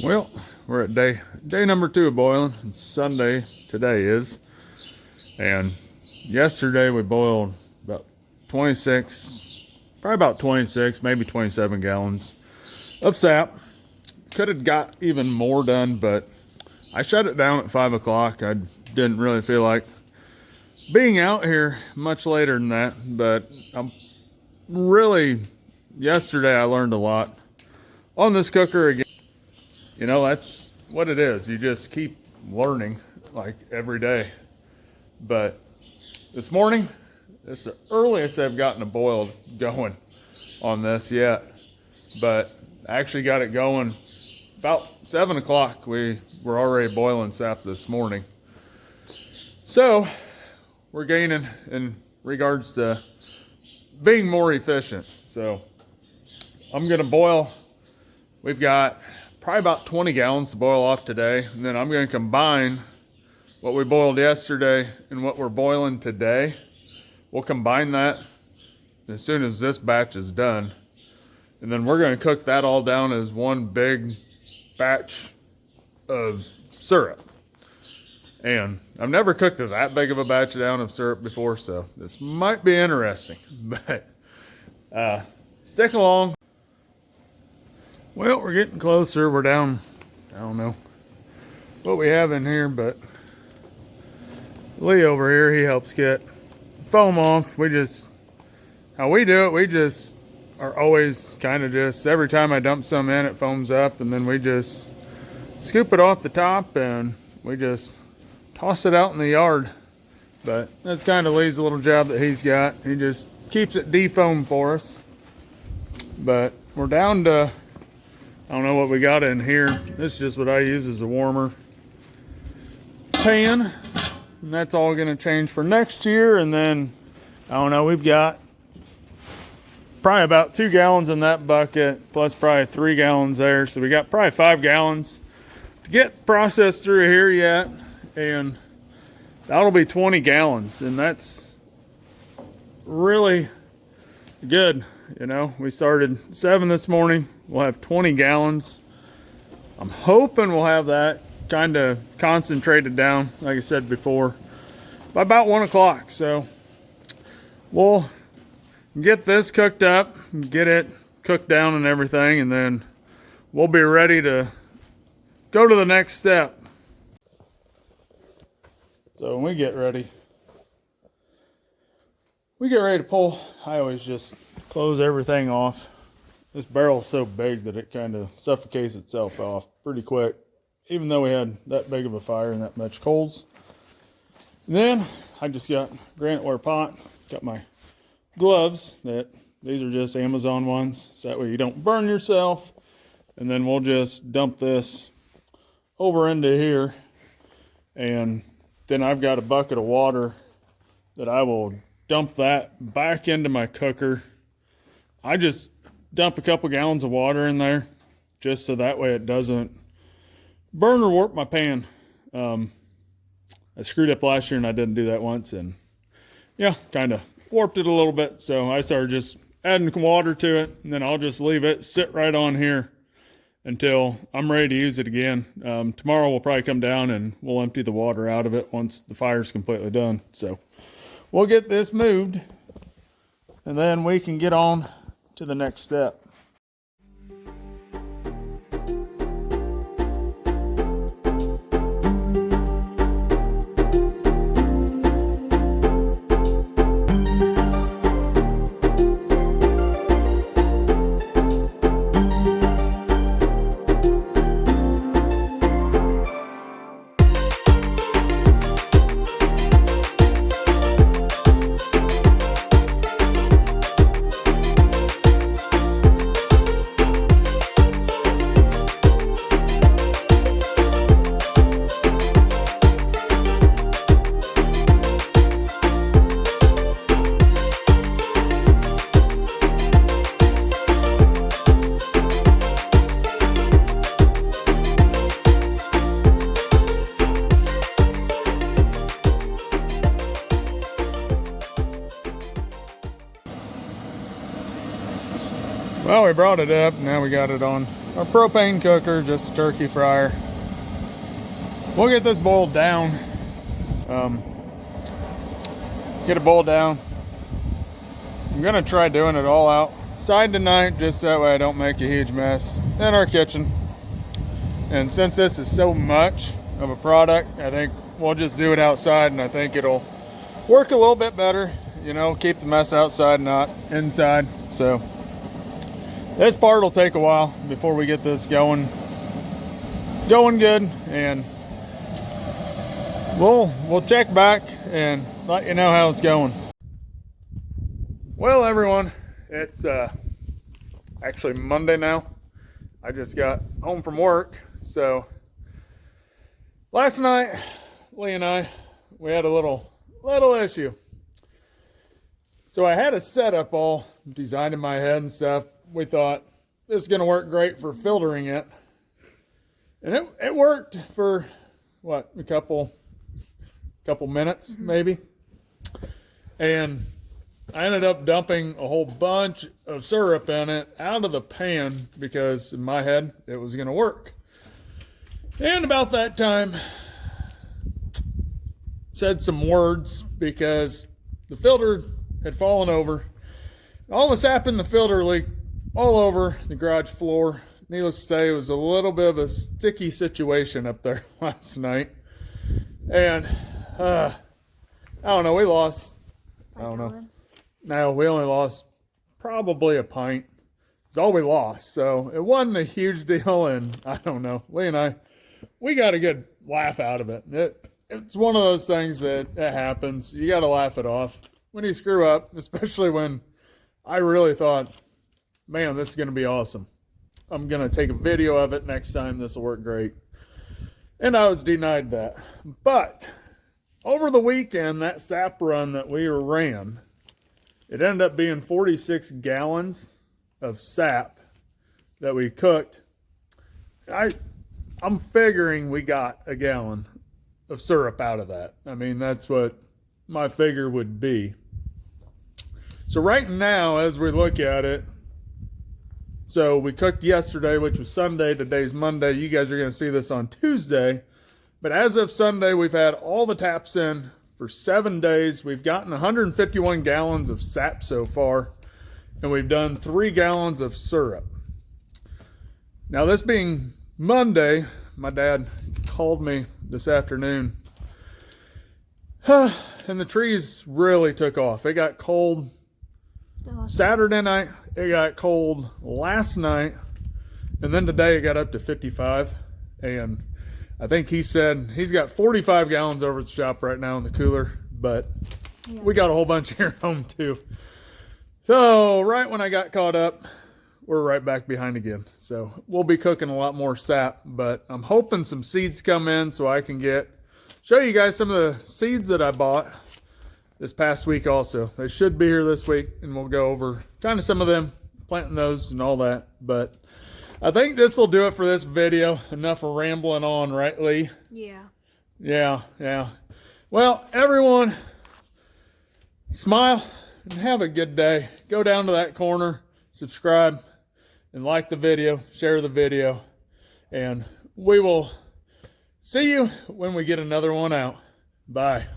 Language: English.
Well, we're at day number 2 of boiling. It's Sunday today is, and yesterday we boiled about 26, probably about 26, maybe 27 gallons of sap. Could have got even more done, but I shut it down at 5 o'clock. I didn't really feel like being out here much later than that, but I'm really, yesterday I learned a lot on this cooker again. You know, that's what it is. You just keep learning like every day. But this morning, it's the earliest I've gotten a boil going on this yet. But I actually got it going about 7 o'clock. We were already boiling sap this morning. So we're gaining in regards to being more efficient. So I'm going to boil. We've got probably about 20 gallons to boil off today, and then I'm going to combine what we boiled yesterday and what we're boiling today. We'll combine that as soon as this batch is done, and then we're going to cook that all down as one big batch of syrup. And I've never cooked that big of a batch down of syrup before, so this might be interesting, but stick along. Well, we're getting closer. We're down, I don't know what we have in here, but Lee over here, he helps get foam off. How we do it, we just are always kind of just, every time I dump some in, it foams up, and then we just scoop it off the top and we just toss it out in the yard. But that's kind of Lee's little job that he's got. He just keeps it defoamed for us. But we're down to, I don't know what we got in here. This is just what I use as a warmer pan. And that's all going to change for next year. And then, I don't know, we've got probably about 2 gallons in that bucket, plus probably 3 gallons there. So we got probably 5 gallons to get processed through here yet. And that'll be 20 gallons. And that's really good. You know, we started 7 this morning. We'll have 20 gallons. I'm hoping we'll have that kind of concentrated down, like I said before, by about 1 o'clock. So we'll get this cooked up, get it cooked down and everything, and then we'll be ready to go to the next step. So when we get ready to pull, I always just close everything off. This barrel's so big that it kind of suffocates itself off pretty quick, even though we had that big of a fire and that much coals. And then I just got granite ware pot, got my gloves, these are just Amazon ones, so that way you don't burn yourself. And then we'll just dump this over into here, and then I've got a bucket of water that I will dump that back into my cooker. I just dump a couple gallons of water in there just so that way it doesn't burn or warp my pan. I screwed up last year and I didn't do that once, and yeah, kind of warped it a little bit. So I started just adding water to it, and then I'll just leave it sit right on here until I'm ready to use it again. Tomorrow we'll probably come down and we'll empty the water out of it once the fire's completely done. So we'll get this moved, and then we can get on to the next step. Well, we brought it up. Now we got it on our propane cooker, just a turkey fryer. We'll get this boiled down. Get it boiled down. I'm gonna try doing it all outside tonight, just that way I don't make a huge mess in our kitchen. And since this is so much of a product, I think we'll just do it outside, and I think it'll work a little bit better. You know, keep the mess outside, not inside. So this part will take a while before we get this going good, and we'll check back and let you know how it's going. Well, everyone, it's actually Monday now. I just got home from work. So last night, Lee and I, we had a little issue. So I had a setup all designed in my head and stuff. We thought this is going to work great for filtering it. And it worked for, what, a couple minutes, maybe. And I ended up dumping a whole bunch of syrup in it out of the pan because in my head it was going to work. And about that time, said some words because the filter had fallen over. All the sap in the filter leaked all over the garage floor. Needless to say, it was a little bit of a sticky situation up there last night. And I don't know, we lost, I don't know. No, we only lost probably a pint. It's all we lost. So it wasn't a huge deal. And I don't know, Lee and I, we got a good laugh out of it. It's one of those things that it happens. You got to laugh it off when you screw up, especially when I really thought, man, this is going to be awesome. I'm going to take a video of it next time. This will work great. And I was denied that. But over the weekend, that sap run that we ran, it ended up being 46 gallons of sap that we cooked. I'm figuring we got a gallon of syrup out of that. I mean, that's what my figure would be. So right now, as we look at it, so we cooked yesterday, which was Sunday. Today's Monday. You guys are going to see this on Tuesday. But as of Sunday, we've had all the taps in for 7 days. We've gotten 151 gallons of sap so far, and we've done 3 gallons of syrup. Now, this being Monday, my dad called me this afternoon, and the trees really took off. It got cold Saturday night, it got cold last night, and then today it got up to 55, and I think he said he's got 45 gallons over at the shop right now in the cooler, but yeah, we got a whole bunch here at home too. So right when I got caught up, we're right back behind again. So we'll be cooking a lot more sap, but I'm hoping some seeds come in so I can show you guys some of the seeds that I bought this past week also. They should be here this week, and we'll go over kind of some of them, planting those and all that. But I think this will do it for this video. Enough of rambling on, right, Lee? Yeah. Yeah. Well, everyone, smile and have a good day. Go down to that corner, subscribe, and like the video, share the video, and we will see you when we get another one out. Bye.